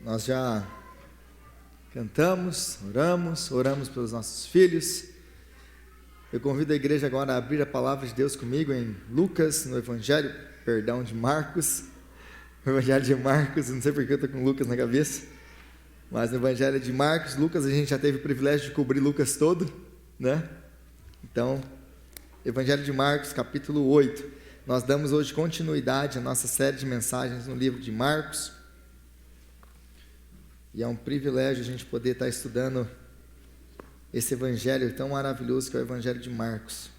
Nós já cantamos, oramos pelos nossos filhos. Eu convido a igreja agora a abrir a palavra de Deus comigo em Lucas, no Evangelho de Marcos. O Evangelho de Marcos, não sei porque eu estou com Lucas na cabeça, mas no Evangelho de Marcos, Lucas, a gente já teve o privilégio de cobrir Lucas todo, né? Então, Evangelho de Marcos, capítulo 8. Nós damos hoje continuidade à nossa série de mensagens no livro de Marcos. E é um privilégio a gente poder estar estudando esse evangelho tão maravilhoso que é o Evangelho de Marcos.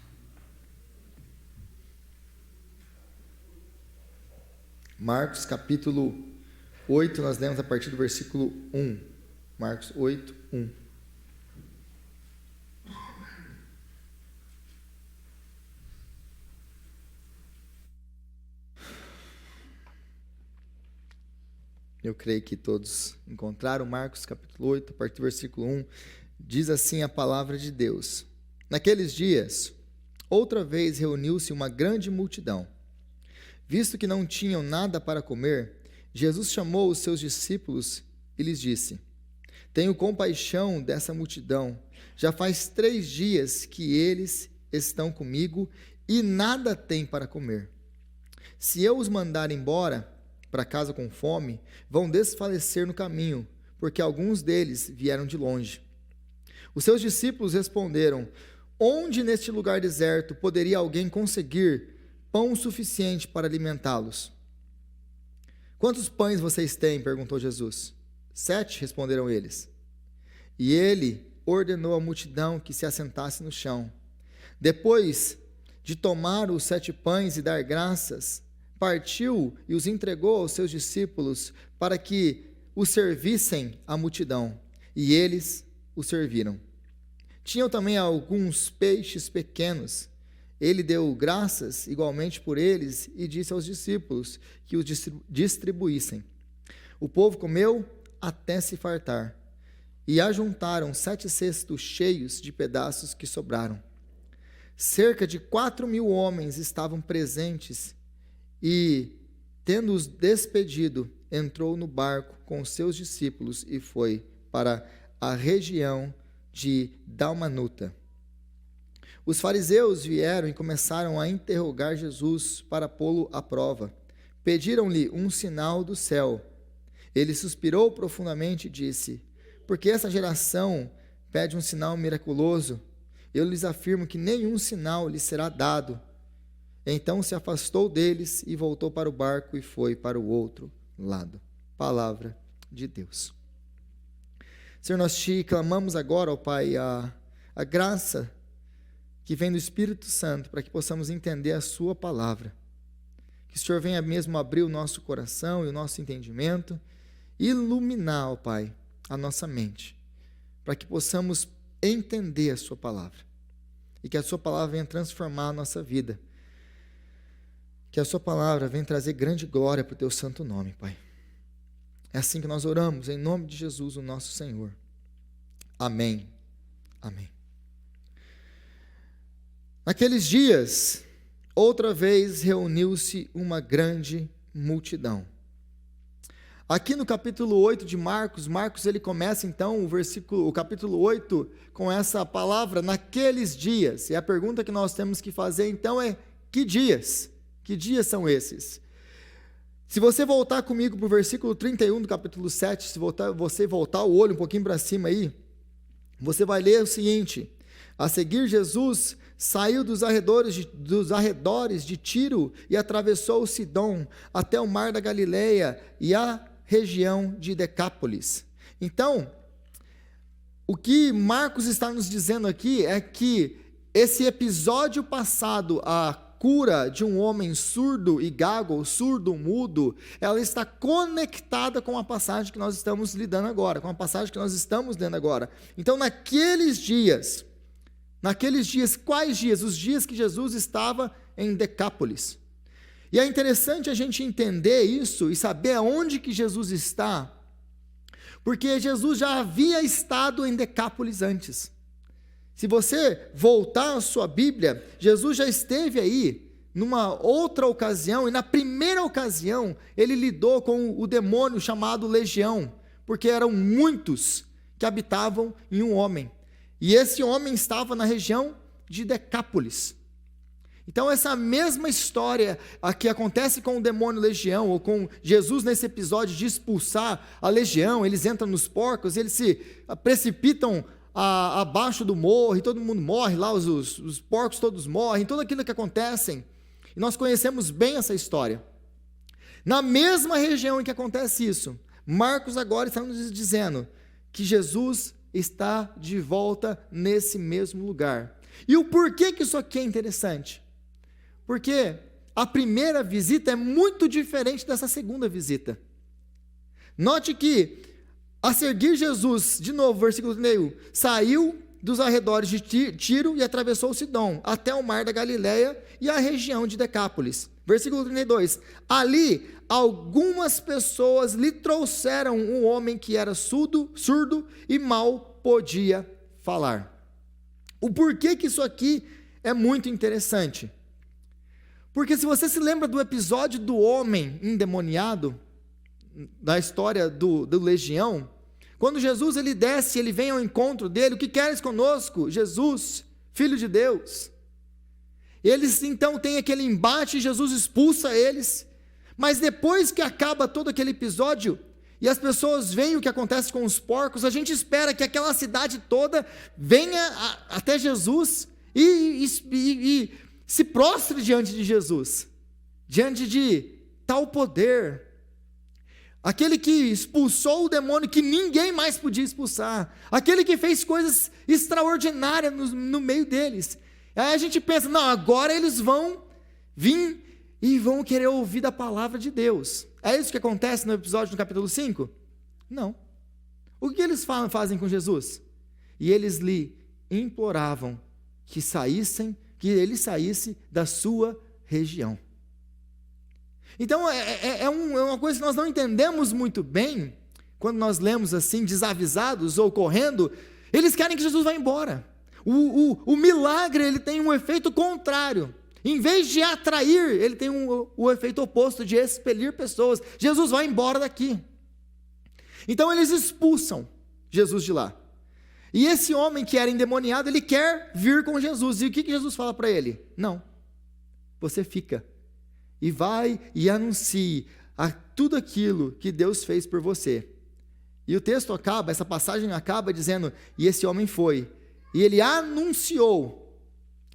Marcos capítulo 8, nós lemos a partir do versículo 1. Marcos 8, 1. Eu creio que todos encontraram Marcos capítulo 8, a partir do versículo 1, diz assim a palavra de Deus. Naqueles dias, outra vez reuniu-se uma grande multidão. Visto que não tinham nada para comer, Jesus chamou os seus discípulos e lhes disse: Tenho compaixão dessa multidão, já faz 3 dias que eles estão comigo e nada têm para comer. Se eu os mandar embora para casa com fome, vão desfalecer no caminho, porque alguns deles vieram de longe. Os seus discípulos responderam: Onde neste lugar deserto poderia alguém conseguir pão suficiente para alimentá-los? Quantos pães vocês têm? Perguntou Jesus. 7, responderam eles. E ele ordenou à multidão que se assentasse no chão. Depois de tomar os 7 pães e dar graças, partiu e os entregou aos seus discípulos para que os servissem à multidão, e eles o serviram. Tinham também alguns peixes pequenos. Ele deu graças igualmente por eles e disse aos discípulos que os distribuíssem. O povo comeu até se fartar, e ajuntaram 7 cestos cheios de pedaços que sobraram. Cerca de 4.000 homens estavam presentes. E, tendo-os despedido, entrou no barco com os seus discípulos e foi para a região de Dalmanuta. Os fariseus vieram e começaram a interrogar Jesus para pô-lo à prova. Pediram-lhe um sinal do céu. Ele suspirou profundamente e disse: Porque essa geração pede um sinal miraculoso? Eu lhes afirmo que nenhum sinal lhe será dado. Então se afastou deles e voltou para o barco e foi para o outro lado. Palavra de Deus. Senhor, nós te clamamos agora, ó Pai, a graça que vem do Espírito Santo para que possamos entender a sua palavra. Que o Senhor venha mesmo abrir o nosso coração e o nosso entendimento, iluminar, ó Pai, a nossa mente, para que possamos entender a sua palavra e que a sua palavra venha transformar a nossa vida. Que a sua palavra venha trazer grande glória para o teu santo nome, Pai. É assim que nós oramos, em nome de Jesus, o nosso Senhor. Amém. Amém. Naqueles dias, outra vez reuniu-se uma grande multidão. Aqui no capítulo 8 de Marcos, ele começa então o capítulo 8 com essa palavra, naqueles dias. E a pergunta que nós temos que fazer então é: que dias? Que dias são esses? Se você voltar comigo para o versículo 31 do capítulo 7, se você voltar o olho um pouquinho para cima aí, você vai ler o seguinte: a seguir Jesus saiu dos arredores de Tiro e atravessou o Sidom até o mar da Galileia e a região de Decápolis. Então, o que Marcos está nos dizendo aqui é que esse episódio passado, a cura de um homem surdo e gago, ou surdo mudo, ela está conectada com a passagem que nós estamos lidando agora, com a passagem que nós estamos lendo agora. Então, naqueles dias, quais dias? Os dias que Jesus estava em Decápolis. E é interessante a gente entender isso e saber aonde que Jesus está, porque Jesus já havia estado em Decápolis antes. Se você voltar à sua Bíblia, Jesus já esteve aí numa outra ocasião, e na primeira ocasião ele lidou com o demônio chamado Legião, porque eram muitos que habitavam em um homem. E esse homem estava na região de Decápolis. Então essa mesma história que acontece com o demônio legião, ou com Jesus nesse episódio de expulsar a legião, eles entram nos porcos, eles se precipitam abaixo do morro, e todo mundo morre lá, os porcos todos morrem, tudo aquilo que acontece, e nós conhecemos bem essa história. Na mesma região em que acontece isso, Marcos agora está nos dizendo que Jesus está de volta nesse mesmo lugar. E o porquê que isso aqui é interessante? Porque a primeira visita é muito diferente dessa segunda visita. Note que, a seguir Jesus, de novo, versículo 31, saiu dos arredores de Tiro e atravessou o Sidom, até o mar da Galileia e a região de Decápolis. Versículo 32, ali algumas pessoas lhe trouxeram um homem que era surdo e mal podia falar. O porquê que isso aqui é muito interessante? Porque se você se lembra do episódio do homem endemoniado, da história do legião, quando Jesus ele desce, ele vem ao encontro dele, o que queres conosco? Jesus, Filho de Deus. Eles então têm aquele embate, Jesus expulsa eles, mas depois que acaba todo aquele episódio, e as pessoas veem o que acontece com os porcos, a gente espera que aquela cidade toda venha até Jesus e se prostre diante de Jesus, diante de tal poder, aquele que expulsou o demônio que ninguém mais podia expulsar, aquele que fez coisas extraordinárias no meio deles. Aí a gente pensa, não, agora eles vão vir e vão querer ouvir da palavra de Deus. É isso que acontece no episódio do capítulo 5? Não. O que eles fazem com Jesus? E eles lhe imploravam que ele saísse da sua região. Então, é uma coisa que nós não entendemos muito bem, quando nós lemos assim, desavisados ou correndo, eles querem que Jesus vá embora. O milagre, ele tem um efeito contrário. Em vez de atrair, ele tem o efeito oposto, de expelir pessoas. Jesus vai embora daqui. Então, eles expulsam Jesus de lá. E esse homem que era endemoniado, ele quer vir com Jesus. E o que Jesus fala para ele? Não, você fica. E vai e anuncie tudo aquilo que Deus fez por você. E o texto acaba, essa passagem acaba dizendo, e esse homem foi. E ele anunciou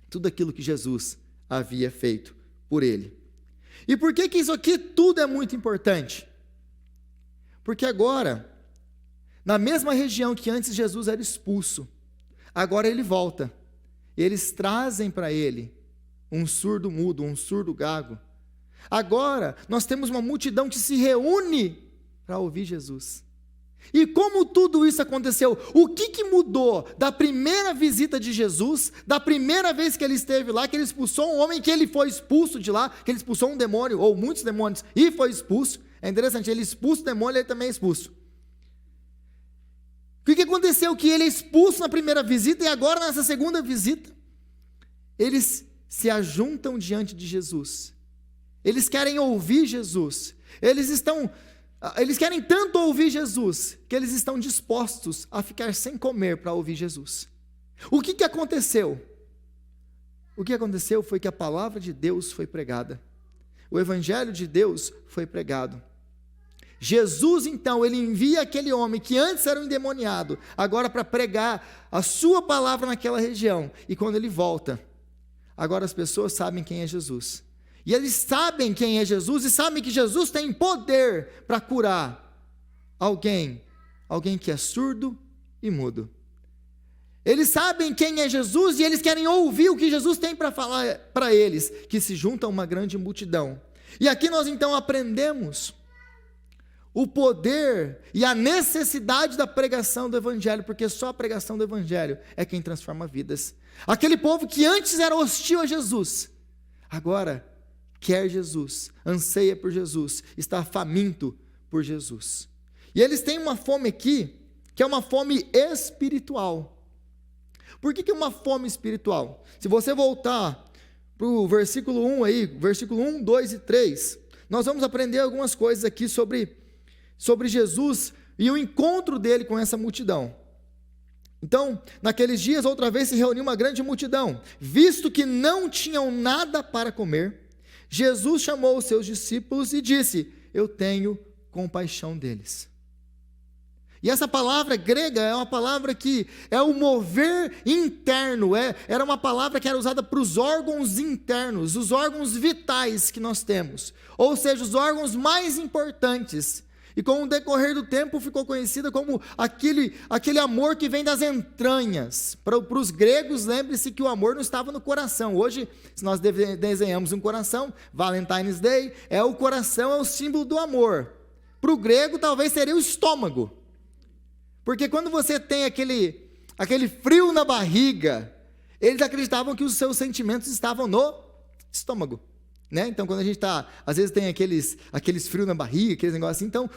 tudo aquilo que Jesus havia feito por ele. E por que isso aqui tudo é muito importante? Porque agora, na mesma região que antes Jesus era expulso, agora ele volta. Eles trazem para ele um surdo mudo, um surdo gago. Agora nós temos uma multidão que se reúne para ouvir Jesus. E como tudo isso aconteceu? O que mudou da primeira visita de Jesus, da primeira vez que ele esteve lá, que ele expulsou um homem, que ele foi expulso de lá, que ele expulsou um demônio, ou muitos demônios, e foi expulso? É interessante, ele expulsa o demônio, ele também é expulso. O que aconteceu? Que ele é expulso na primeira visita, e agora nessa segunda visita, eles se ajuntam diante de Jesus. Eles querem ouvir Jesus. Eles querem tanto ouvir Jesus, que eles estão dispostos a ficar sem comer para ouvir Jesus. O que aconteceu? O que aconteceu foi que a palavra de Deus foi pregada. O evangelho de Deus foi pregado. Jesus, então, ele envia aquele homem que antes era um endemoniado, agora para pregar a sua palavra naquela região. E quando ele volta, agora as pessoas sabem quem é Jesus. E eles sabem quem é Jesus e sabem que Jesus tem poder para curar alguém que é surdo e mudo. Eles sabem quem é Jesus e eles querem ouvir o que Jesus tem para falar para eles, que se junta a uma grande multidão. E aqui nós então aprendemos o poder e a necessidade da pregação do evangelho, porque só a pregação do evangelho é quem transforma vidas. Aquele povo que antes era hostil a Jesus, agora quer Jesus, anseia por Jesus, está faminto por Jesus. E eles têm uma fome aqui, que é uma fome espiritual. Por que é uma fome espiritual? Se você voltar para o versículo 1 aí, versículo 1, 2 e 3, nós vamos aprender algumas coisas aqui sobre Jesus e o encontro dele com essa multidão. Então, naqueles dias, outra vez se reuniu uma grande multidão. Visto que não tinham nada para comer, Jesus chamou os seus discípulos e disse: eu tenho compaixão deles. E essa palavra grega é uma palavra que é o mover interno, era uma palavra que era usada para os órgãos internos, os órgãos vitais que nós temos, ou seja, os órgãos mais importantes. E com o decorrer do tempo ficou conhecida como aquele amor que vem das entranhas. Para os gregos, lembre-se que o amor não estava no coração. Hoje, se nós desenhamos um coração, Valentine's Day, o coração é o símbolo do amor. Para o grego, talvez seria o estômago. Porque quando você tem aquele frio na barriga, eles acreditavam que os seus sentimentos estavam no estômago. Né? Então, quando a gente às vezes tem aqueles frios na barriga, aqueles negócios assim, então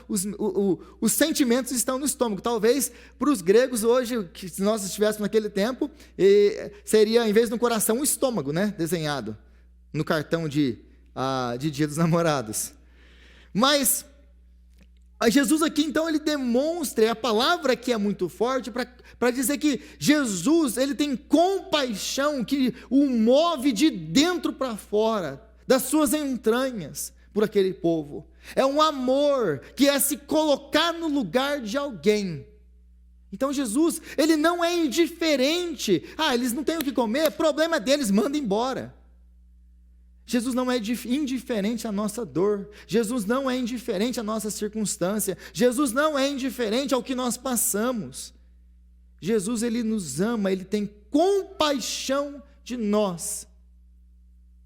os sentimentos estão no estômago. Talvez para os gregos hoje, se nós estivéssemos naquele tempo, seria, em vez do coração, o estômago, né? Desenhado no cartão de Dia dos Namorados. Mas Jesus aqui, então, ele demonstra, e a palavra aqui é muito forte, para dizer que Jesus, ele tem compaixão que o move de dentro para fora, das suas entranhas, por aquele povo. É um amor que é se colocar no lugar de alguém. Então Jesus, ele não é indiferente. Eles não têm o que comer, problema deles, manda embora. Jesus não é indiferente à nossa dor. Jesus não é indiferente à nossa circunstância. Jesus não é indiferente ao que nós passamos. Jesus, ele nos ama, ele tem compaixão de nós.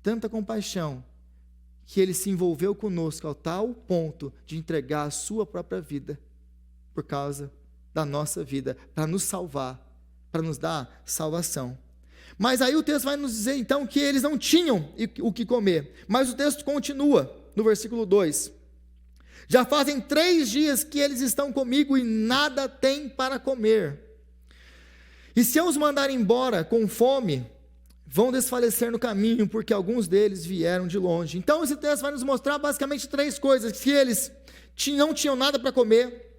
Tanta compaixão, que ele se envolveu conosco ao tal ponto de entregar a sua própria vida, por causa da nossa vida, para nos salvar, para nos dar salvação. Mas aí o texto vai nos dizer então que eles não tinham o que comer, mas o texto continua, no versículo 2, já fazem 3 dias que eles estão comigo e nada têm para comer, e se eu os mandar embora com fome, vão desfalecer no caminho, porque alguns deles vieram de longe. Então esse texto vai nos mostrar basicamente 3 coisas: que eles não tinham nada para comer,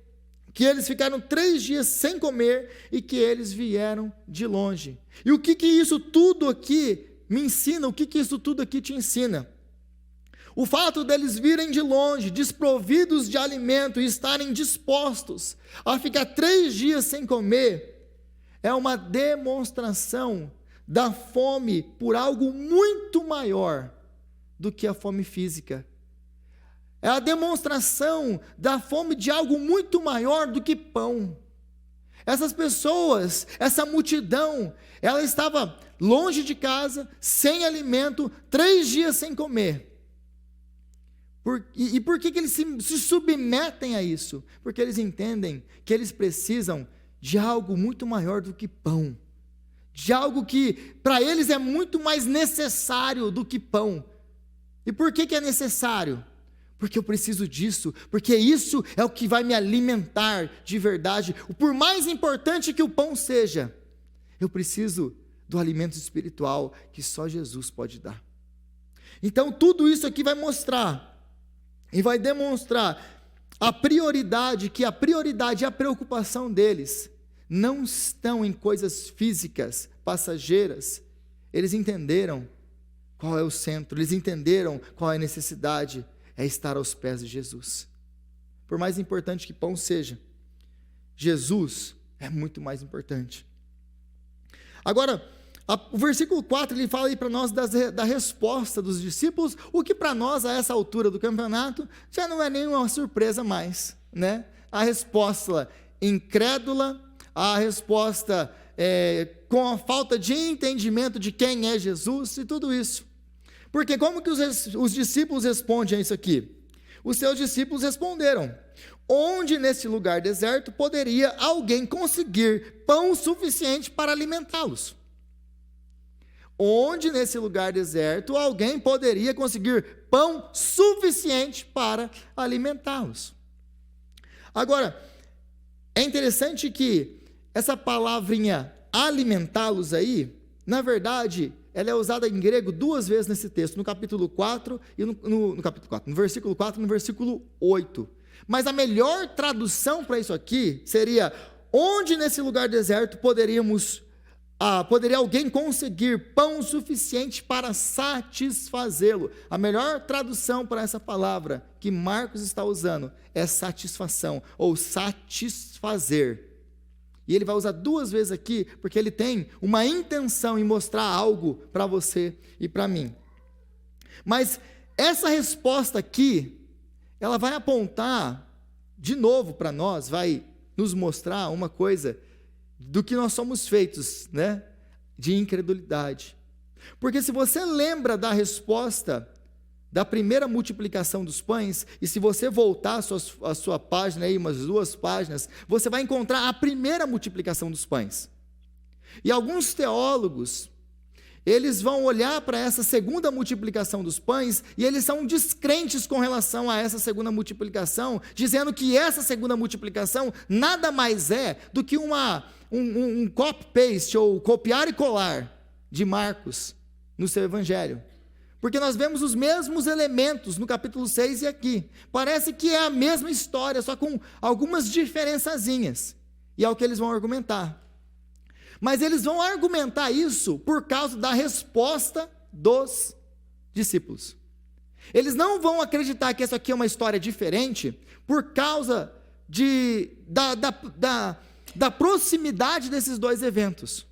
que eles ficaram 3 dias sem comer e que eles vieram de longe. E o que isso tudo aqui me ensina? O que isso tudo aqui te ensina? O fato deles virem de longe, desprovidos de alimento e estarem dispostos a ficar 3 dias sem comer, é uma demonstração da fome por algo muito maior do que a fome física. É a demonstração da fome de algo muito maior do que pão. Essas pessoas, essa multidão, ela estava longe de casa, sem alimento, 3 dias sem comer. E por que eles se submetem a isso? Porque eles entendem que eles precisam de algo muito maior do que pão. De algo que para eles é muito mais necessário do que pão. E por que é necessário? Porque eu preciso disso, porque isso é o que vai me alimentar de verdade. Por mais importante que o pão seja, eu preciso do alimento espiritual que só Jesus pode dar. Então tudo isso aqui vai mostrar e vai demonstrar a prioridade e a preocupação deles não estão em coisas físicas, passageiras. Eles entenderam qual é o centro, eles entenderam qual é a necessidade, é estar aos pés de Jesus. Por mais importante que pão seja, Jesus é muito mais importante. Agora, o versículo 4, ele fala aí para nós da resposta dos discípulos, o que para nós, a essa altura do campeonato, já não é nenhuma surpresa mais, né? A resposta incrédula, a resposta com a falta de entendimento de quem é Jesus e tudo isso. Porque como que os discípulos respondem a isso aqui? Os seus discípulos responderam: onde nesse lugar deserto poderia alguém conseguir pão suficiente para alimentá-los? Onde nesse lugar deserto alguém poderia conseguir pão suficiente para alimentá-los? Agora, é interessante que essa palavrinha alimentá-los aí, na verdade, ela é usada em grego 2 vezes nesse texto, no capítulo 4 e no versículo 4 e no versículo 8. Mas a melhor tradução para isso aqui seria: onde nesse lugar deserto poderia alguém conseguir pão suficiente para satisfazê-lo? A melhor tradução para essa palavra que Marcos está usando é satisfação, ou satisfazer. E ele vai usar 2 vezes aqui, porque ele tem uma intenção em mostrar algo para você e para mim. Mas essa resposta aqui, ela vai apontar de novo para nós, vai nos mostrar uma coisa do que nós somos feitos, né? De incredulidade. Porque se você lembra da resposta da primeira multiplicação dos pães, e se você voltar a sua página aí, umas 2 páginas, você vai encontrar a primeira multiplicação dos pães. E alguns teólogos, eles vão olhar para essa segunda multiplicação dos pães, e eles são descrentes com relação a essa segunda multiplicação, dizendo que essa segunda multiplicação nada mais é do que um copy-paste, ou copiar e colar, de Marcos, no seu evangelho. Porque nós vemos os mesmos elementos no capítulo 6 e aqui. Parece que é a mesma história, só com algumas diferençazinhas. E é o que eles vão argumentar. Mas eles vão argumentar isso por causa da resposta dos discípulos. Eles não vão acreditar que isso aqui é uma história diferente por causa da proximidade desses 2 eventos.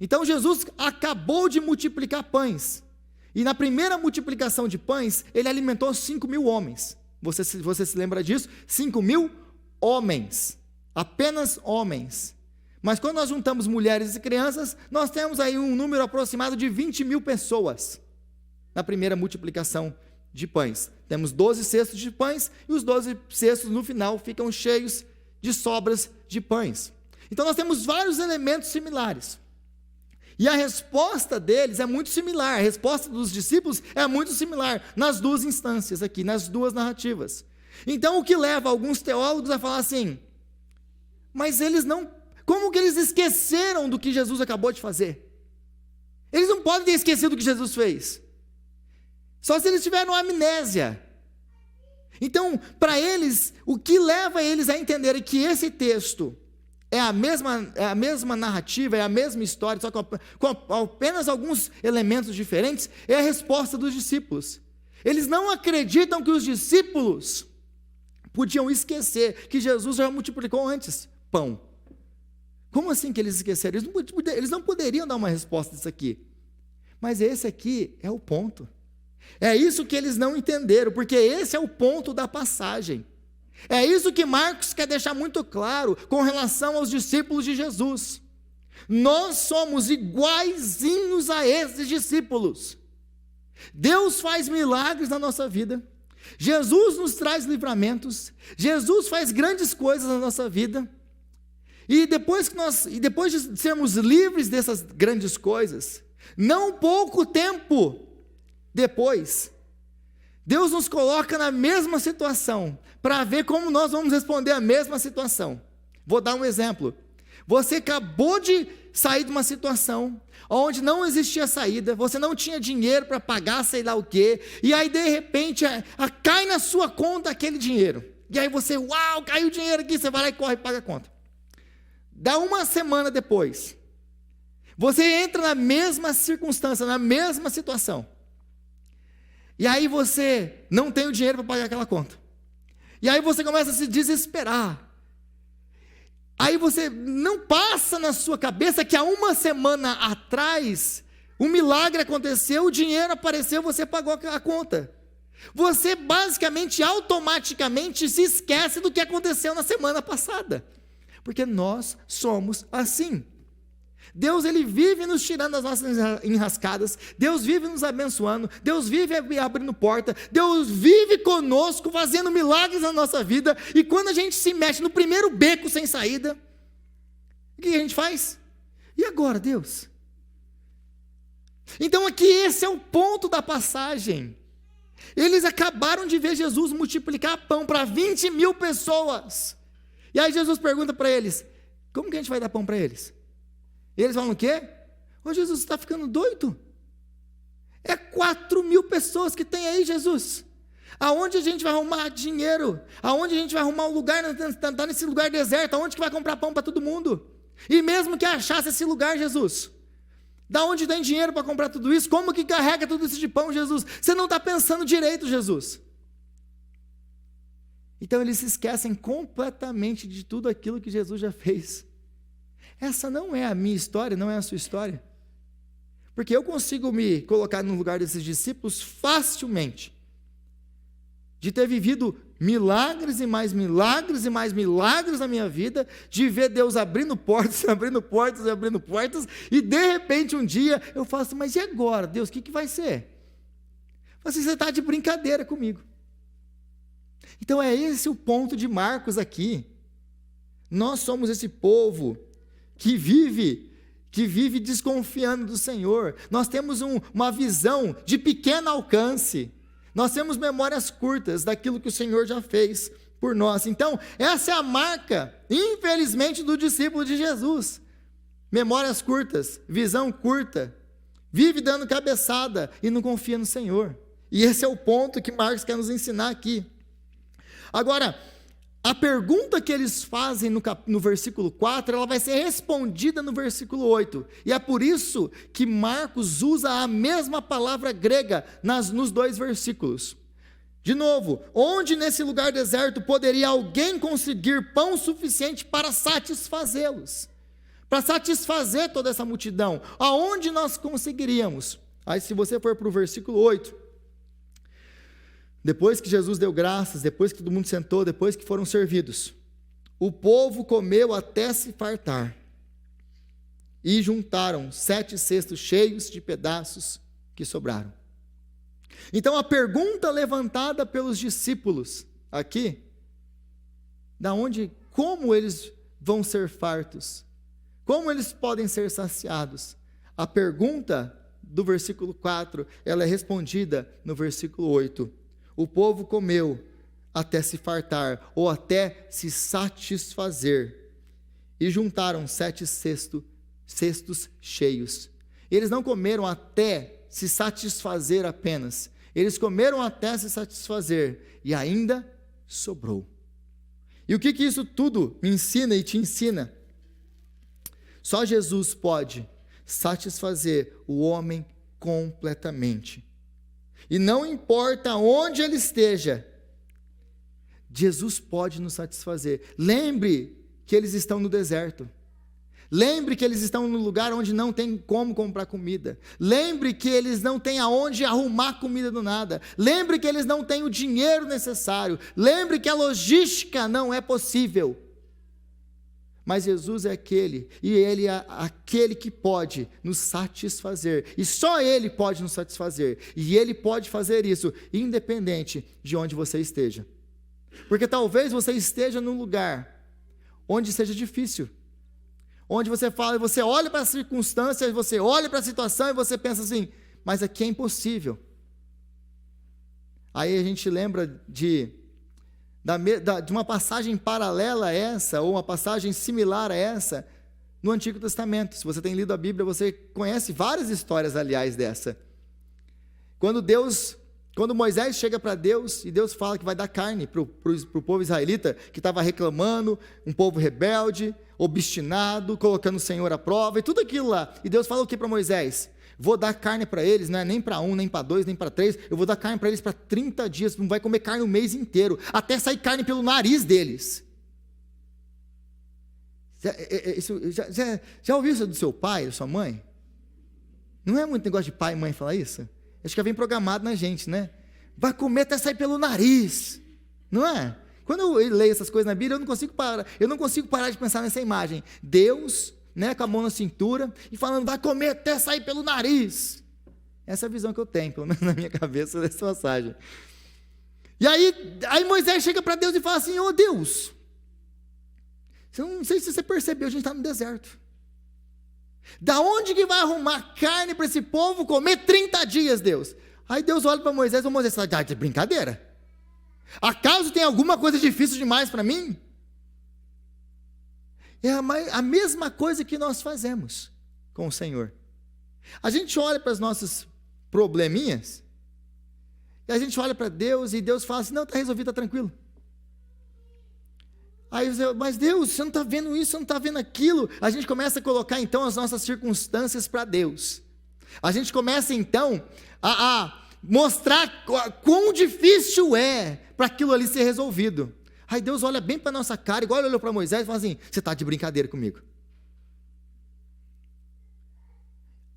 Então Jesus acabou de multiplicar pães. E na primeira multiplicação de pães, ele alimentou 5.000 homens. Você se lembra disso? 5.000 homens. Apenas homens. Mas quando nós juntamos mulheres e crianças, nós temos aí um número aproximado de 20.000 pessoas. Na primeira multiplicação de pães. Temos 12 cestos de pães, e os 12 cestos no final ficam cheios de sobras de pães. Então nós temos vários elementos similares. E a resposta deles é muito similar, a resposta dos discípulos é muito similar, nas 2 instâncias aqui, nas 2 narrativas. Então o que leva alguns teólogos a falar assim: mas eles não, como que eles esqueceram do que Jesus acabou de fazer? Eles não podem ter esquecido do que Jesus fez, só se eles tiveram amnésia. Então, para eles, o que leva eles a entenderem que esse texto é a mesma narrativa, é a mesma história, só com apenas alguns elementos diferentes, é a resposta dos discípulos. Eles não acreditam que os discípulos podiam esquecer que Jesus já multiplicou antes pão. Como assim que eles esqueceram? Eles não poderiam dar uma resposta disso aqui. Mas esse aqui é o ponto. É isso que eles não entenderam, porque esse é o ponto da passagem. É isso que Marcos quer deixar muito claro com relação aos discípulos de Jesus. Nós somos iguaizinhos a esses discípulos. Deus faz milagres na nossa vida. Jesus nos traz livramentos. Jesus faz grandes coisas na nossa vida. E depois de sermos livres dessas grandes coisas, não pouco tempo depois, Deus nos coloca na mesma situação, para ver como nós vamos responder à mesma situação. Vou dar um exemplo. Você acabou de sair de uma situação onde não existia saída, você não tinha dinheiro para pagar sei lá o quê, e aí de repente cai na sua conta aquele dinheiro. E aí você, uau, caiu o dinheiro aqui, você vai lá e corre e paga a conta. Dá uma semana depois, você entra na mesma circunstância, na mesma situação. E aí você não tem o dinheiro para pagar aquela conta. E aí você começa a se desesperar. Aí você não passa na sua cabeça que há uma semana atrás um milagre aconteceu, o dinheiro apareceu, você pagou a conta. Você basicamente, automaticamente se esquece do que aconteceu na semana passada. Porque nós somos assim. Deus, Ele vive nos tirando as nossas enrascadas, Deus vive nos abençoando, Deus vive abrindo porta, Deus vive conosco, fazendo milagres na nossa vida, e quando a gente se mete no primeiro beco sem saída, o que a gente faz? E agora, Deus? Então aqui esse é o ponto da passagem. Eles acabaram de ver Jesus multiplicar pão para 20.000 pessoas, e aí Jesus pergunta para eles, como que a gente vai dar pão para eles? E eles falam o quê? Ô Jesus, você está ficando doido? É 4.000 pessoas que tem aí, Jesus. Aonde a gente vai arrumar dinheiro? Aonde a gente vai arrumar um lugar, tá nesse lugar deserto? Aonde que vai comprar pão para todo mundo? E mesmo que achasse esse lugar, Jesus, da onde tem dinheiro para comprar tudo isso? Como que carrega tudo isso de pão, Jesus? Você não está pensando direito, Jesus. Então eles se esquecem completamente de tudo aquilo que Jesus já fez. Essa não é a minha história, não é a sua história. Porque eu consigo me colocar no lugar desses discípulos facilmente, de ter vivido milagres e mais milagres e mais milagres na minha vida, de ver Deus abrindo portas, abrindo portas e abrindo portas, e de repente um dia eu falo assim, mas e agora, Deus, o que vai ser? Você está de brincadeira comigo. Então é esse o ponto de Marcos aqui. Nós somos esse povo que vive desconfiando do Senhor. Nós temos uma visão de pequeno alcance. Nós temos memórias curtas daquilo que o Senhor já fez por nós. Então, essa é a marca, infelizmente, do discípulo de Jesus. Memórias curtas, visão curta, vive dando cabeçada e não confia no Senhor. E esse é o ponto que Marcos quer nos ensinar aqui. Agora, a pergunta que eles fazem no versículo 4, ela vai ser respondida no versículo 8. E é por isso que Marcos usa a mesma palavra grega nos dois versículos. De novo, onde nesse lugar deserto poderia alguém conseguir pão suficiente para satisfazê-los? Para satisfazer toda essa multidão. Aonde nós conseguiríamos? Aí se você for para o versículo 8... Depois que Jesus deu graças, depois que todo mundo sentou, depois que foram servidos, o povo comeu até se fartar, e juntaram 7 cestos cheios de pedaços que sobraram. Então a pergunta levantada pelos discípulos aqui, como eles vão ser fartos? Como eles podem ser saciados? A pergunta do versículo 4, ela é respondida no versículo 8. O povo comeu até se fartar, ou até se satisfazer, e juntaram 7 cestos cheios. Eles não comeram até se satisfazer apenas, eles comeram até se satisfazer, e ainda sobrou. E o que isso tudo me ensina e te ensina? Só Jesus pode satisfazer o homem completamente. E não importa onde ele esteja, Jesus pode nos satisfazer. Lembre que eles estão no deserto. Lembre que eles estão no lugar onde não tem como comprar comida. Lembre que eles não têm aonde arrumar comida do nada. Lembre que eles não têm o dinheiro necessário. Lembre que a logística não é possível. Mas Jesus é aquele, e Ele é aquele que pode nos satisfazer, e só Ele pode nos satisfazer, e Ele pode fazer isso, independente de onde você esteja, porque talvez você esteja num lugar, onde seja difícil, onde você fala, você olha para as circunstâncias, você olha para a situação, e você pensa assim, mas aqui é impossível. Aí a gente lembra de uma passagem paralela a essa, ou uma passagem similar a essa, no Antigo Testamento. Se você tem lido a Bíblia, você conhece várias histórias, aliás, dessa. Quando Moisés chega para Deus, e Deus fala que vai dar carne para o povo israelita, que estava reclamando, um povo rebelde, obstinado, colocando o Senhor à prova, e tudo aquilo lá. E Deus fala o que para Moisés? Vou dar carne para eles, não é nem para 1, nem para 2, nem para 3, eu vou dar carne para eles para 30 dias, não vai comer carne o mês inteiro, até sair carne pelo nariz deles. Já ouviu isso do seu pai, da sua mãe? Não é muito negócio de pai e mãe falar isso? Acho que vem programado na gente, né? Vai comer até sair pelo nariz, não é? Quando eu leio essas coisas na Bíblia, eu não consigo parar de pensar nessa imagem. Deus, né, com a mão na cintura, e falando, vai comer até sair pelo nariz. Essa é a visão que eu tenho, pelo menos na minha cabeça, dessa passagem. E aí Moisés chega para Deus e fala assim, ô Deus, não sei se você percebeu, a gente está no deserto. Da onde que vai arrumar carne para esse povo comer 30 dias, Deus? Aí Deus olha para Moisés, e Moisés fala, de brincadeira? Acaso tem alguma coisa difícil demais para mim? É a mesma coisa que nós fazemos com o Senhor. A gente olha para os nossos probleminhas E a gente olha para Deus e Deus fala assim, não, está resolvido, está tranquilo. Aí você, mas Deus, você não está vendo isso, você não está vendo aquilo. A gente começa a colocar então as nossas circunstâncias para Deus. A gente começa então a mostrar quão difícil é para aquilo ali ser resolvido. Aí Deus olha bem para a nossa cara, igual ele olhou para Moisés e fala assim, você está de brincadeira comigo.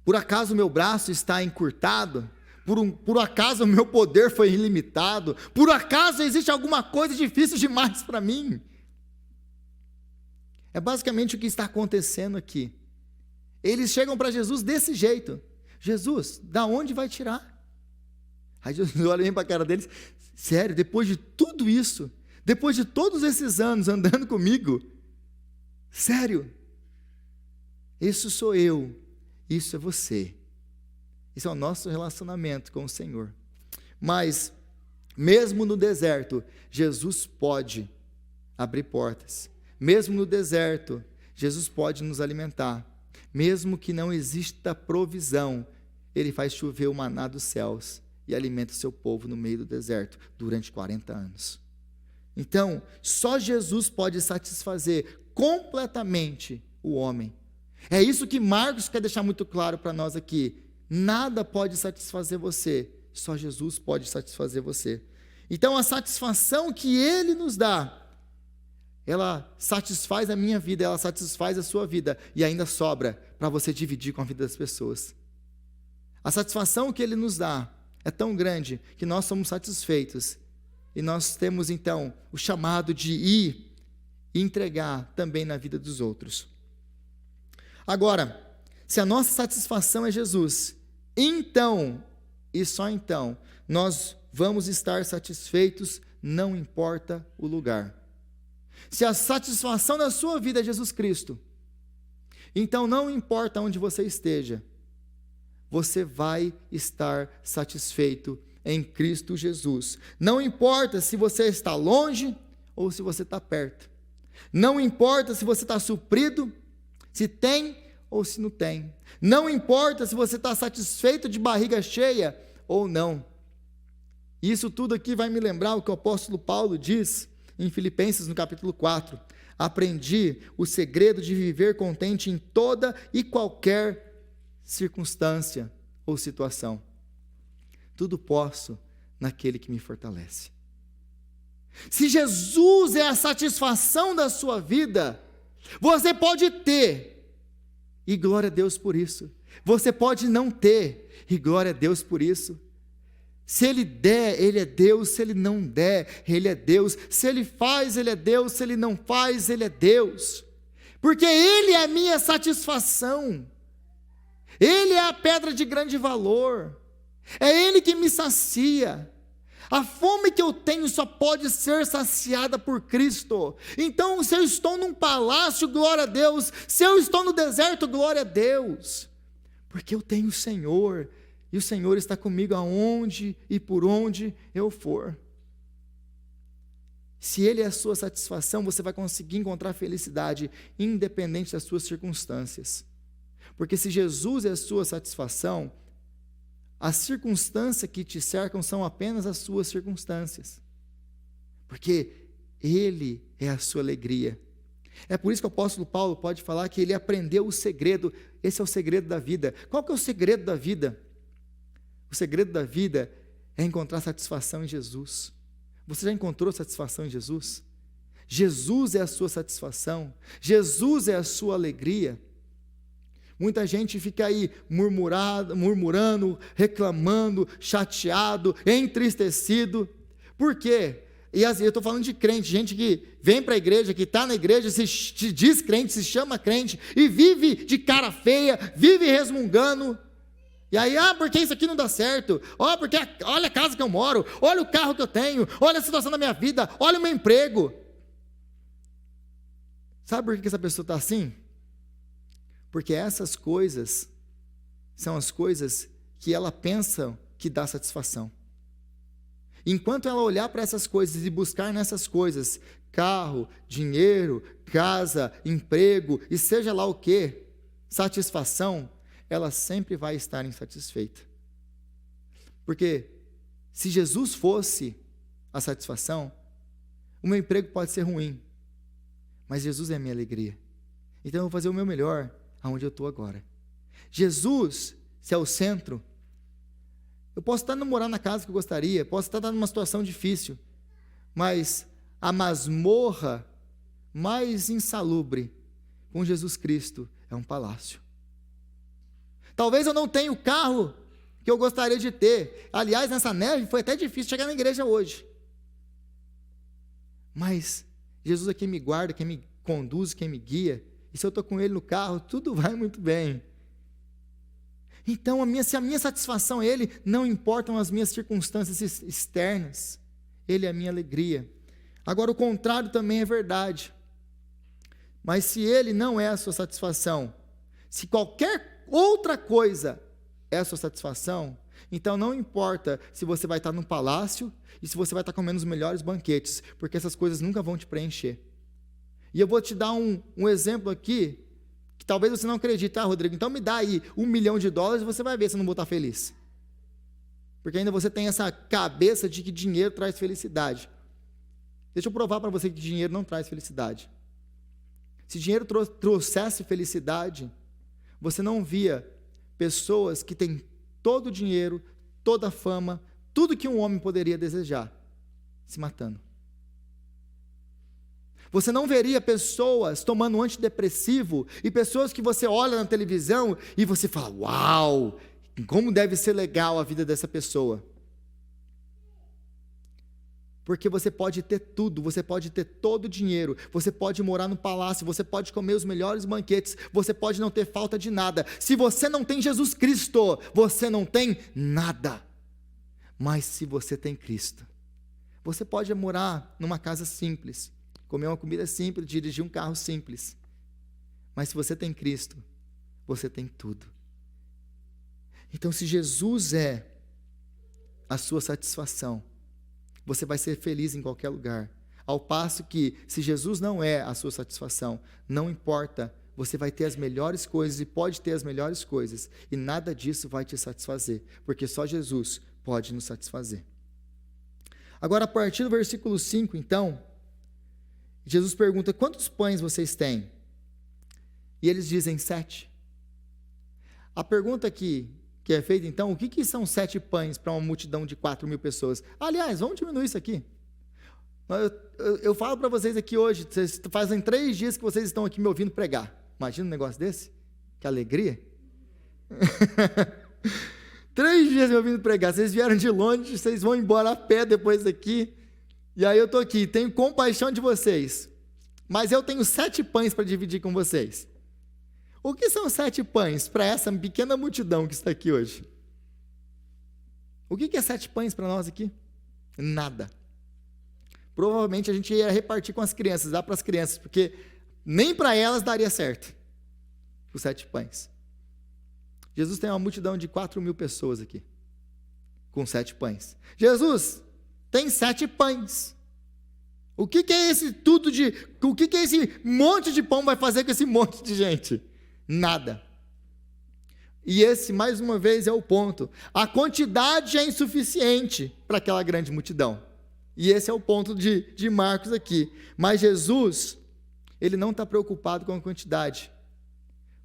Por acaso o meu braço está encurtado? Por acaso o meu poder foi ilimitado? Por acaso existe alguma coisa difícil demais para mim? É basicamente o que está acontecendo aqui. Eles chegam para Jesus desse jeito. Jesus, da onde vai tirar? Aí Jesus olha bem para a cara deles. Sério, depois de tudo isso, depois de todos esses anos andando comigo, sério, isso sou eu, isso é você. Isso é o nosso relacionamento com o Senhor. Mas, mesmo no deserto, Jesus pode abrir portas. Mesmo no deserto, Jesus pode nos alimentar. Mesmo que não exista provisão, Ele faz chover o maná dos céus e alimenta o seu povo no meio do deserto durante 40 anos. Então, só Jesus pode satisfazer completamente o homem. É isso que Marcos quer deixar muito claro para nós aqui. Nada pode satisfazer você, só Jesus pode satisfazer você. Então, a satisfação que Ele nos dá, ela satisfaz a minha vida, ela satisfaz a sua vida, e ainda sobra para você dividir com a vida das pessoas. A satisfação que Ele nos dá é tão grande que nós somos satisfeitos, e nós temos então o chamado de ir e entregar também na vida dos outros. Agora, se a nossa satisfação é Jesus, então, e só então, nós vamos estar satisfeitos, não importa o lugar. Se a satisfação da sua vida é Jesus Cristo, então não importa onde você esteja, você vai estar satisfeito em Cristo Jesus. Não importa se você está longe ou se você está perto. Não importa se você está suprido, se tem ou se não tem. Não importa se você está satisfeito de barriga cheia ou não. Isso tudo aqui vai me lembrar o que o apóstolo Paulo diz em Filipenses no capítulo 4. Aprendi o segredo de viver contente em toda e qualquer circunstância ou situação. Tudo posso naquele que me fortalece. Se Jesus é a satisfação da sua vida, você pode ter, e glória a Deus por isso. Você pode não ter, e glória a Deus por isso. Se Ele der, Ele é Deus. Se Ele não der, Ele é Deus. Se Ele faz, Ele é Deus. Se Ele não faz, Ele é Deus. Porque Ele é a minha satisfação. Ele é a pedra de grande valor. É Ele que me sacia. A fome que eu tenho só pode ser saciada por Cristo. Então, se eu estou num palácio, glória a Deus. Se eu estou no deserto, glória a Deus. Porque eu tenho o Senhor. E o Senhor está comigo aonde e por onde eu for. Se Ele é a sua satisfação, você vai conseguir encontrar felicidade, independente das suas circunstâncias. Porque se Jesus é a sua satisfação, as circunstâncias que te cercam são apenas as suas circunstâncias. Porque Ele é a sua alegria. É por isso que o apóstolo Paulo pode falar que ele aprendeu o segredo. Esse é o segredo da vida. Qual que é o segredo da vida? O segredo da vida é encontrar satisfação em Jesus. Você já encontrou satisfação em Jesus? Jesus é a sua satisfação. Jesus é a sua alegria. Muita gente fica aí murmurando, reclamando, chateado, entristecido. Por quê? E eu estou falando de crente, gente que vem para a igreja, que está na igreja, se diz crente, se chama crente, e vive de cara feia, vive resmungando. E aí, porque isso aqui não dá certo, porque olha a casa que eu moro, olha o carro que eu tenho, olha a situação da minha vida, olha o meu emprego. Sabe por que essa pessoa está assim? Porque essas coisas são as coisas que ela pensa que dá satisfação. Enquanto ela olhar para essas coisas e buscar nessas coisas, carro, dinheiro, casa, emprego e seja lá o que, satisfação, ela sempre vai estar insatisfeita. Porque Se Jesus fosse a satisfação, o meu emprego pode ser ruim, mas Jesus é a minha alegria. Então eu vou fazer o meu melhor aonde eu estou agora. Jesus, se é o centro, eu posso estar não morar na casa que eu gostaria, posso estar numa situação difícil, mas a masmorra mais insalubre com Jesus Cristo é um palácio. Talvez eu não tenha o carro que eu gostaria de ter. Aliás, nessa neve foi até difícil chegar na igreja hoje. Mas Jesus é quem me guarda, quem me conduz, quem me guia. E se eu estou com Ele no carro, tudo vai muito bem. Então, se a minha satisfação é Ele, não importam as minhas circunstâncias externas. Ele é a minha alegria. Agora, o contrário também é verdade. Mas se Ele não é a sua satisfação, se qualquer outra coisa é a sua satisfação, então não importa se você vai estar num palácio e se você vai estar comendo os melhores banquetes, porque essas coisas nunca vão te preencher. E eu vou te dar um exemplo aqui, que talvez você não acredite, Rodrigo, então me dá aí $1 milhão e você vai ver se eu não vou estar feliz. Porque ainda você tem essa cabeça de que dinheiro traz felicidade. Deixa eu provar para você que dinheiro não traz felicidade. Se dinheiro trouxesse felicidade, você não via pessoas que têm todo o dinheiro, toda a fama, tudo que um homem poderia desejar, se matando. Você não veria pessoas tomando antidepressivo e pessoas que você olha na televisão e você fala, uau, como deve ser legal a vida dessa pessoa. Porque você pode ter tudo, você pode ter todo o dinheiro, você pode morar no palácio, você pode comer os melhores banquetes, você pode não ter falta de nada. Se você não tem Jesus Cristo, você não tem nada. Mas se você tem Cristo, você pode morar numa casa simples, comer uma comida simples, dirigir um carro simples. Mas se você tem Cristo, você tem tudo. Então, se Jesus é a sua satisfação, você vai ser feliz em qualquer lugar. Ao passo que, se Jesus não é a sua satisfação, não importa, você vai ter as melhores coisas e pode ter as melhores coisas, e nada disso vai te satisfazer, porque só Jesus pode nos satisfazer. Agora, a partir do versículo 5, então, Jesus pergunta, quantos pães vocês têm? E eles dizem 7. A pergunta que é feita, então, o que são 7 pães para uma multidão de 4.000 pessoas? Aliás, vamos diminuir isso aqui. Eu falo para vocês aqui hoje, fazem 3 dias que vocês estão aqui me ouvindo pregar. Imagina um negócio desse? Que alegria. 3 dias me ouvindo pregar, vocês vieram de longe, vocês vão embora a pé depois daqui, e aí eu estou aqui, tenho compaixão de vocês, mas eu tenho 7 pães para dividir com vocês. O que são 7 pães para essa pequena multidão que está aqui hoje? O que é 7 pães para nós aqui? Nada. Provavelmente a gente ia repartir com as crianças, dar para as crianças, porque nem para elas daria certo os 7 pães. Jesus tem uma multidão de 4.000 pessoas aqui, com 7 pães. Jesus tem 7 pães. O que é esse tudo de... O que é esse monte de pão vai fazer com esse monte de gente? Nada. E esse, mais uma vez, é o ponto. A quantidade é insuficiente para aquela grande multidão. E esse é o ponto de Marcos aqui. Mas Jesus, ele não está preocupado com a quantidade.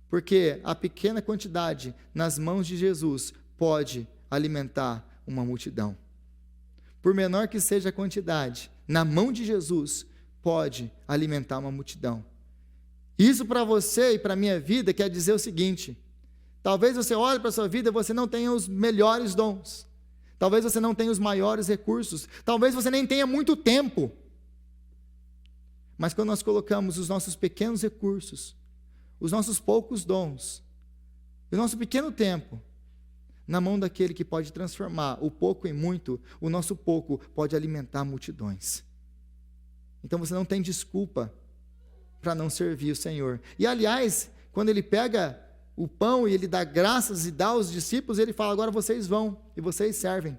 Porque a pequena quantidade nas mãos de Jesus pode alimentar uma multidão. Por menor que seja a quantidade, na mão de Jesus pode alimentar uma multidão. Isso para você e para a minha vida quer dizer o seguinte: talvez você olhe para a sua vida e você não tenha os melhores dons, talvez você não tenha os maiores recursos, talvez você nem tenha muito tempo, mas quando nós colocamos os nossos pequenos recursos, os nossos poucos dons, o nosso pequeno tempo, na mão daquele que pode transformar o pouco em muito, o nosso pouco pode alimentar multidões. Então você não tem desculpa para não servir o Senhor. E aliás, quando ele pega o pão e ele dá graças e dá aos discípulos, ele fala, agora vocês vão e vocês servem.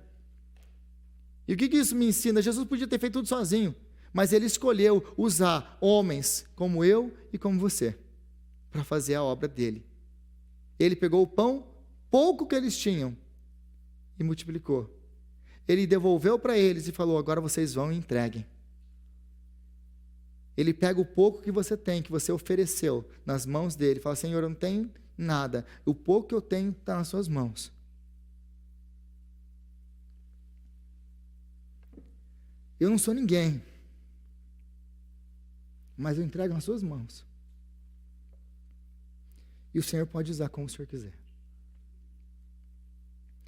E o que isso me ensina? Jesus podia ter feito tudo sozinho, mas ele escolheu usar homens como eu e como você, para fazer a obra dele. Ele pegou o pão, pouco que eles tinham, e multiplicou. ele devolveu para eles e falou: agora vocês vão e entreguem. Ele pega o pouco que você tem, que você ofereceu, nas mãos dele, e fala: Senhor, eu não tenho nada, o pouco que eu tenho está nas suas mãos. Eu não sou ninguém, mas eu entrego nas suas mãos. E o Senhor pode usar como o Senhor quiser.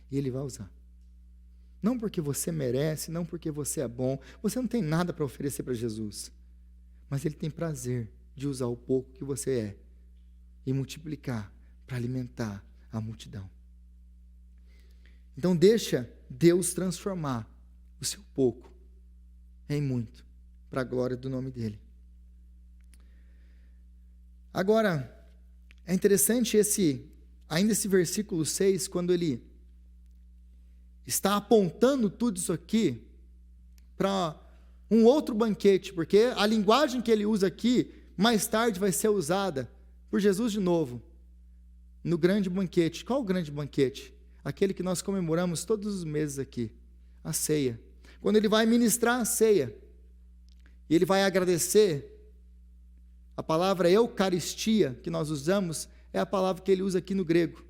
E Ele vai usar. Não porque você merece, não porque você é bom, você não tem nada para oferecer para Jesus. Mas Ele tem prazer de usar o pouco que você é e multiplicar para alimentar a multidão. Então deixa Deus transformar o seu pouco em muito, para a glória do nome dEle. Agora, é interessante ainda esse versículo 6, quando ele está apontando tudo isso aqui para um outro banquete, porque a linguagem que ele usa aqui, mais tarde vai ser usada por Jesus de novo, no grande banquete. Qual o grande banquete? Aquele que nós comemoramos todos os meses aqui, a ceia. Quando ele vai ministrar a ceia, e ele vai agradecer, a palavra eucaristia que nós usamos, é a palavra que ele usa aqui no grego.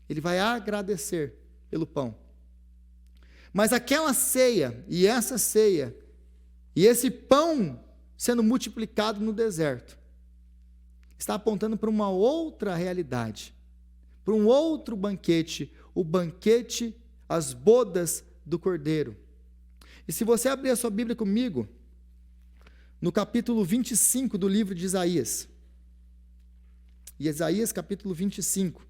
Ele vai agradecer pelo pão. Mas aquela ceia, e essa ceia, e esse pão sendo multiplicado no deserto, está apontando para uma outra realidade, para um outro banquete, o banquete, as bodas do Cordeiro. E se você abrir a sua Bíblia comigo, no capítulo 25 do livro de Isaías, Isaías capítulo 25,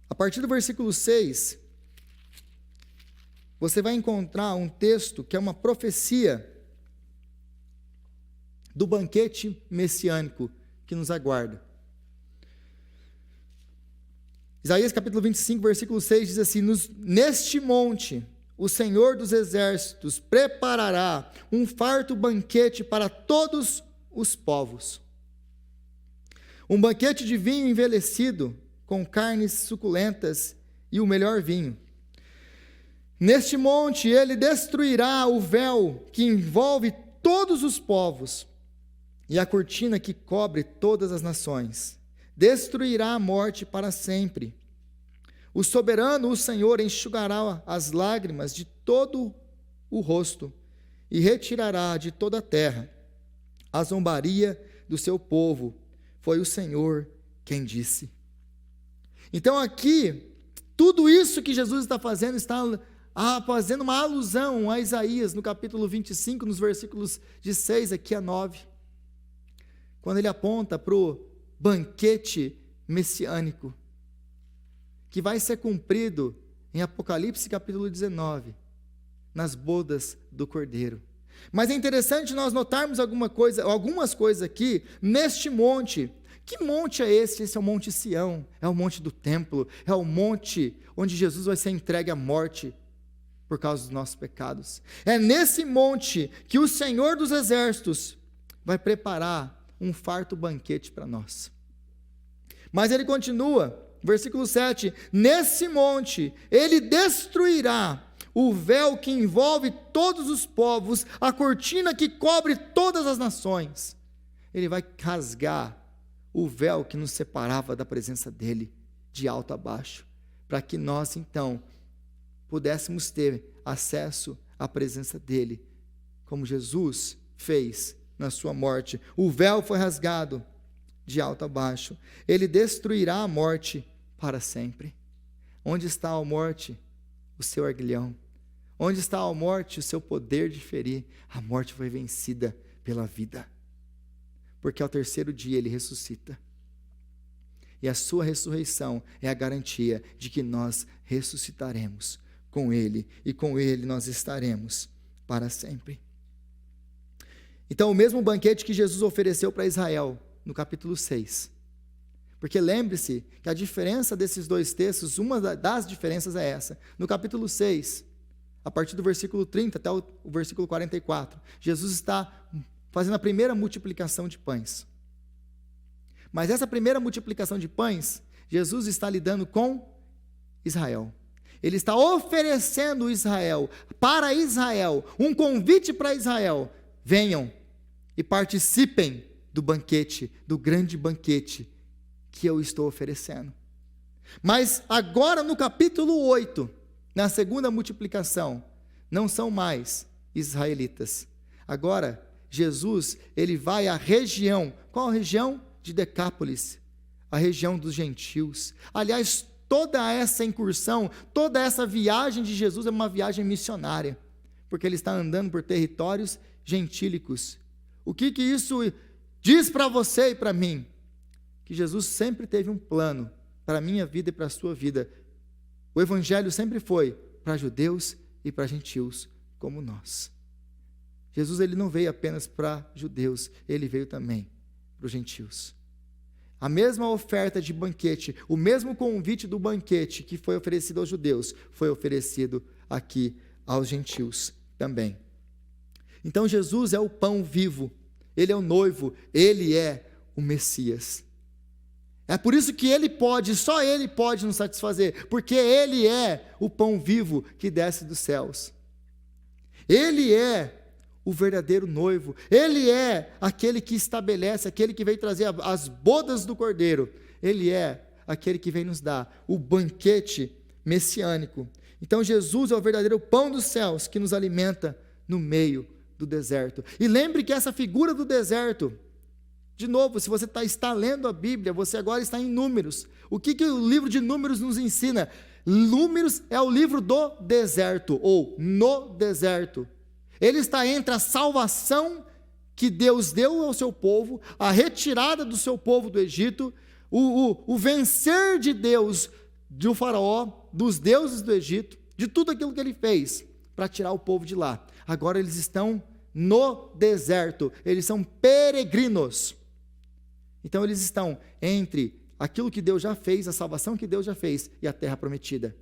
a partir do versículo 6, você vai encontrar um texto que é uma profecia do banquete messiânico que nos aguarda. Isaías capítulo 25, versículo 6 diz assim: neste monte o Senhor dos exércitos preparará um farto banquete para todos os povos. Um banquete de vinho envelhecido, com carnes suculentas e o melhor vinho. Neste monte ele destruirá o véu que envolve todos os povos e a cortina que cobre todas as nações. Destruirá a morte para sempre. O soberano, o Senhor, enxugará as lágrimas de todo o rosto e retirará de toda a terra a zombaria do seu povo. Foi o Senhor quem disse. Então aqui, tudo isso que Jesus está fazendo fazendo uma alusão a Isaías, no capítulo 25, nos versículos de 6 aqui a 9, quando ele aponta para o banquete messiânico, que vai ser cumprido em Apocalipse capítulo 19, nas bodas do Cordeiro. Mas é interessante nós notarmos algumas coisas aqui, neste monte. Que monte é esse? Esse é o Monte Sião, é o monte do templo, é o monte onde Jesus vai ser entregue à morte por causa dos nossos pecados. É nesse monte que o Senhor dos exércitos vai preparar um farto banquete para nós. Mas ele continua, versículo 7, nesse monte ele destruirá o véu que envolve todos os povos, a cortina que cobre todas as nações. Ele vai rasgar o véu que nos separava da presença dele, de alto a baixo, para que nós então pudéssemos ter acesso à presença dele, como Jesus fez na sua morte. O véu foi rasgado de alto a baixo. Ele destruirá a morte para sempre. Onde está a morte? O seu aguilhão. Onde está a morte? O seu poder de ferir. A morte foi vencida pela vida, porque ao terceiro dia ele ressuscita. E a sua ressurreição é a garantia de que nós ressuscitaremos com ele, e com ele nós estaremos para sempre. Então, o mesmo banquete que Jesus ofereceu para Israel, no capítulo 6. Porque lembre-se que a diferença desses dois textos, uma das diferenças é essa. No capítulo 6, a partir do versículo 30 até o versículo 44, Jesus está fazendo a primeira multiplicação de pães. Mas essa primeira multiplicação de pães, Jesus está lidando com Israel. Ele está oferecendo para Israel, um convite para Israel: venham e participem do banquete, do grande banquete que eu estou oferecendo. Mas agora no capítulo 8, na segunda multiplicação, não são mais israelitas. Agora, Jesus, ele vai à região, qual a região? De Decápolis, a região dos gentios. Aliás, toda essa incursão, toda essa viagem de Jesus é uma viagem missionária, porque ele está andando por territórios gentílicos. O que isso diz para você e para mim? Que Jesus sempre teve um plano para a minha vida e para a sua vida. O evangelho sempre foi para judeus e para gentios como nós. Jesus, ele não veio apenas para judeus, ele veio também para os gentios. A mesma oferta de banquete, o mesmo convite do banquete que foi oferecido aos judeus, foi oferecido aqui aos gentios também. Então Jesus é o pão vivo, ele é o noivo, ele é o Messias. É por isso que só ele pode nos satisfazer, porque ele é o pão vivo que desce dos céus. Ele é o verdadeiro noivo, ele é aquele que estabelece, aquele que veio trazer as bodas do Cordeiro, ele é aquele que vem nos dar o banquete messiânico. Então Jesus é o verdadeiro pão dos céus que nos alimenta no meio do deserto. E lembre que essa figura do deserto, de novo, se você está lendo a Bíblia, você agora está em Números. O que o livro de Números nos ensina? Números é o livro do deserto, ou no deserto. Ele está entre a salvação que Deus deu ao seu povo, a retirada do seu povo do Egito, o vencer de Deus, do faraó, dos deuses do Egito, de tudo aquilo que ele fez para tirar o povo de lá. Agora eles estão no deserto, eles são peregrinos. Então eles estão entre aquilo que Deus já fez, a salvação que Deus já fez, e a terra prometida.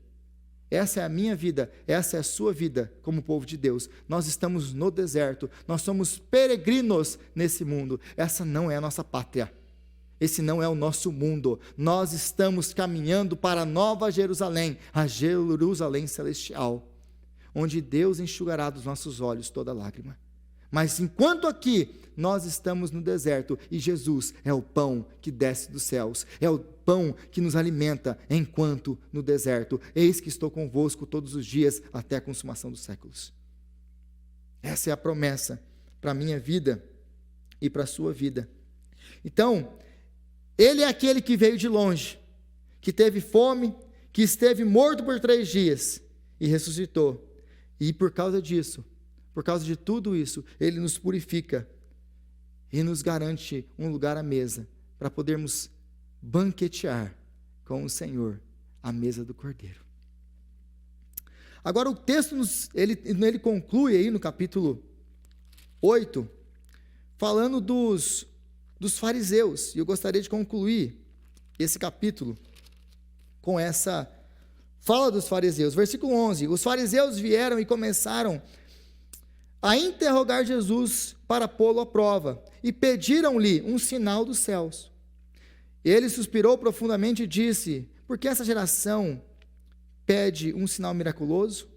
Essa é a minha vida, essa é a sua vida como povo de Deus. Nós estamos no deserto, nós somos peregrinos nesse mundo. Essa não é a nossa pátria, esse não é o nosso mundo. Nós estamos caminhando para a Nova Jerusalém, a Jerusalém celestial, onde Deus enxugará dos nossos olhos toda lágrima. Mas enquanto aqui, nós estamos no deserto, e Jesus é o pão que desce dos céus, é o pão que nos alimenta enquanto no deserto. Eis que estou convosco todos os dias até a consumação dos séculos. Essa é a promessa para a minha vida e para a sua vida. Então, ele é aquele que veio de longe, que teve fome, que esteve morto por 3 dias e ressuscitou. E por causa disso, por causa de tudo isso, ele nos purifica e nos garante um lugar à mesa para podermos banquetear com o Senhor à mesa do Cordeiro. Agora o texto ele conclui aí no capítulo 8, falando dos fariseus, e eu gostaria de concluir esse capítulo com essa fala dos fariseus. Versículo 11: os fariseus vieram e começaram a interrogar Jesus para pô-lo à prova, e pediram-lhe um sinal dos céus. Ele suspirou profundamente e disse: por que essa geração pede um sinal miraculoso?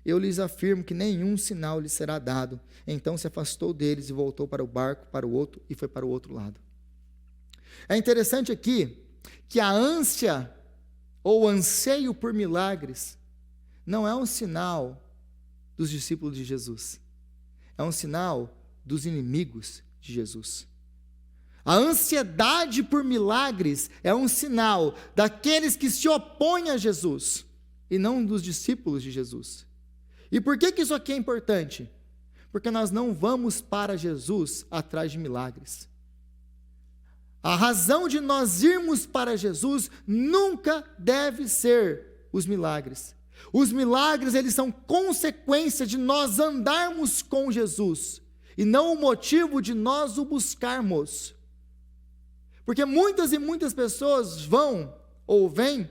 Eu lhes afirmo que nenhum sinal lhe será dado. Então se afastou deles e voltou para o barco, e foi para o outro lado. É interessante aqui que a ânsia ou anseio por milagres não é um sinal dos discípulos de Jesus. É um sinal dos inimigos de Jesus. A ansiedade por milagres é um sinal daqueles que se opõem a Jesus, e não dos discípulos de Jesus. E por que isso aqui é importante? Porque nós não vamos para Jesus atrás de milagres. A razão de nós irmos para Jesus nunca deve ser os milagres. Os milagres, eles são consequência de nós andarmos com Jesus, e não o motivo de nós o buscarmos. Porque muitas e muitas pessoas vão ou vêm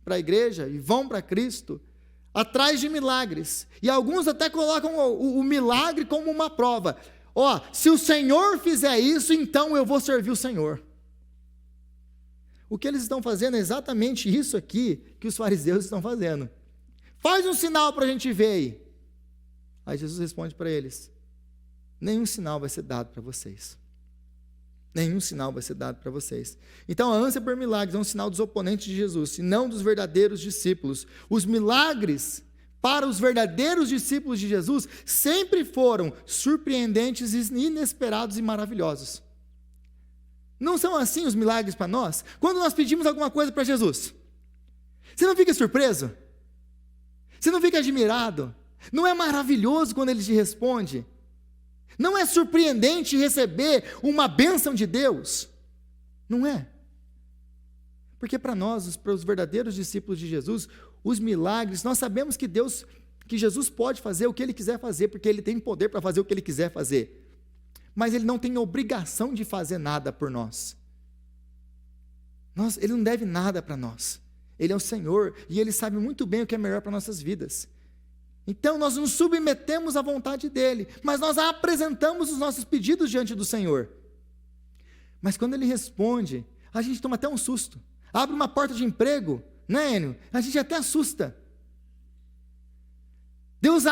para a igreja e vão para Cristo atrás de milagres, e alguns até colocam o milagre como uma prova. Se o Senhor fizer isso, então eu vou servir o Senhor. O que eles estão fazendo é exatamente isso aqui que os fariseus estão fazendo. Faz um sinal para a gente ver aí. Aí Jesus responde para eles: nenhum sinal vai ser dado para vocês. Nenhum sinal vai ser dado para vocês. Então a ânsia por milagres é um sinal dos oponentes de Jesus, e não dos verdadeiros discípulos. Os milagres para os verdadeiros discípulos de Jesus sempre foram surpreendentes, inesperados e maravilhosos. Não são assim os milagres para nós? Quando nós pedimos alguma coisa para Jesus, você não fica surpreso? Você não fica admirado? Não é maravilhoso quando Ele te responde? Não é surpreendente receber uma bênção de Deus? Não é? Porque para nós, para os verdadeiros discípulos de Jesus, os milagres, nós sabemos que Jesus pode fazer o que Ele quiser fazer, porque Ele tem poder para fazer o que Ele quiser fazer. Mas Ele não tem obrigação de fazer nada por nós. Ele não deve nada para nós. Ele é o Senhor e Ele sabe muito bem o que é melhor para nossas vidas. Então nós nos submetemos à vontade dEle, mas nós apresentamos os nossos pedidos diante do Senhor. Mas quando Ele responde, a gente toma até um susto. Abre uma porta de emprego, né, Enio? A gente até assusta. Deus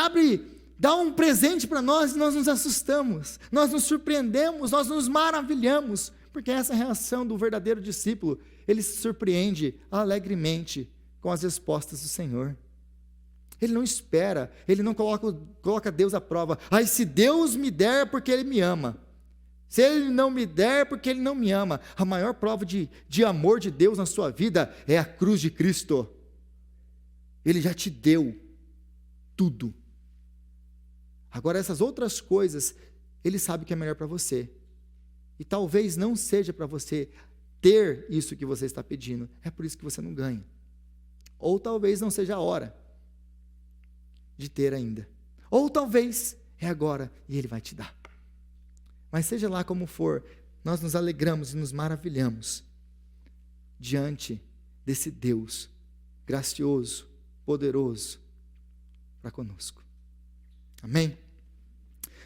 dá um presente para nós e nós nos assustamos, nós nos surpreendemos, nós nos maravilhamos, porque essa é a reação do verdadeiro discípulo. Ele se surpreende alegremente com as respostas do Senhor. Ele não espera, ele não coloca Deus à prova. Se Deus me der é porque Ele me ama. Se Ele não me der é porque Ele não me ama. A maior prova de amor de Deus na sua vida é a cruz de Cristo. Ele já te deu tudo. Agora essas outras coisas, Ele sabe que é melhor para você. E talvez não seja para você ter isso que você está pedindo. É por isso que você não ganha. Ou talvez não seja a hora de ter ainda. Ou talvez é agora e Ele vai te dar. Mas seja lá como for, nós nos alegramos e nos maravilhamos diante desse Deus gracioso, poderoso para conosco. Amém?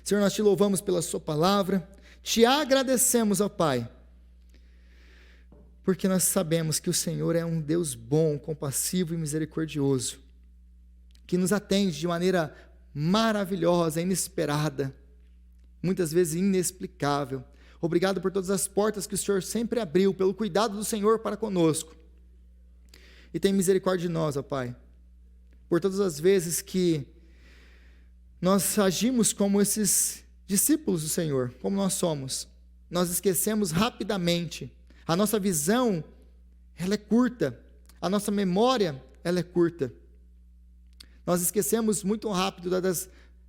Senhor, nós te louvamos pela sua palavra, te agradecemos, ó Pai, porque nós sabemos que o Senhor é um Deus bom, compassivo e misericordioso, que nos atende de maneira maravilhosa, inesperada, muitas vezes inexplicável. Obrigado por todas as portas que o Senhor sempre abriu, pelo cuidado do Senhor para conosco. E tem misericórdia de nós, ó Pai, por todas as vezes que nós agimos como esses discípulos do Senhor, como nós somos. Nós esquecemos rapidamente. A nossa visão, ela é curta. A nossa memória, ela é curta. Nós esquecemos muito rápido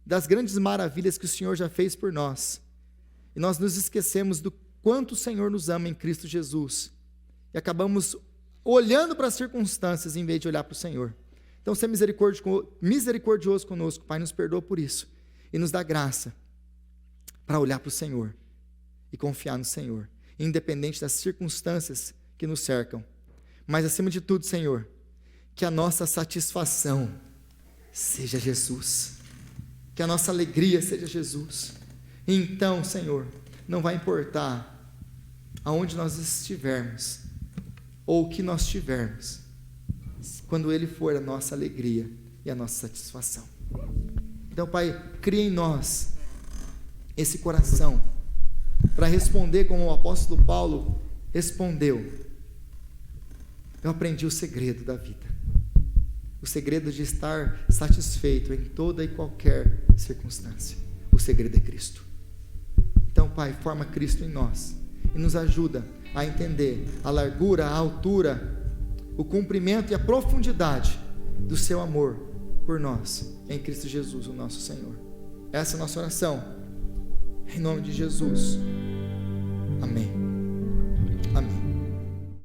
das grandes maravilhas que o Senhor já fez por nós. E nós nos esquecemos do quanto o Senhor nos ama em Cristo Jesus. E acabamos olhando para as circunstâncias em vez de olhar para o Senhor. Então, ser misericordioso conosco, Pai, nos perdoa por isso. E nos dá graça para olhar para o Senhor e confiar no Senhor, independente das circunstâncias que nos cercam. Mas, acima de tudo, Senhor, que a nossa satisfação seja Jesus, que a nossa alegria seja Jesus. E então, Senhor, não vai importar aonde nós estivermos ou o que nós tivermos, quando Ele for a nossa alegria e a nossa satisfação. Então, Pai, cria em nós esse coração para responder como o apóstolo Paulo respondeu. Eu aprendi o segredo da vida, o segredo de estar satisfeito em toda e qualquer circunstância. O segredo é Cristo. Então, Pai, forma Cristo em nós e nos ajuda a entender a largura, a altura, o comprimento e a profundidade do seu amor por nós, em Cristo Jesus, o nosso Senhor. Essa é a nossa oração, em nome de Jesus. Amém.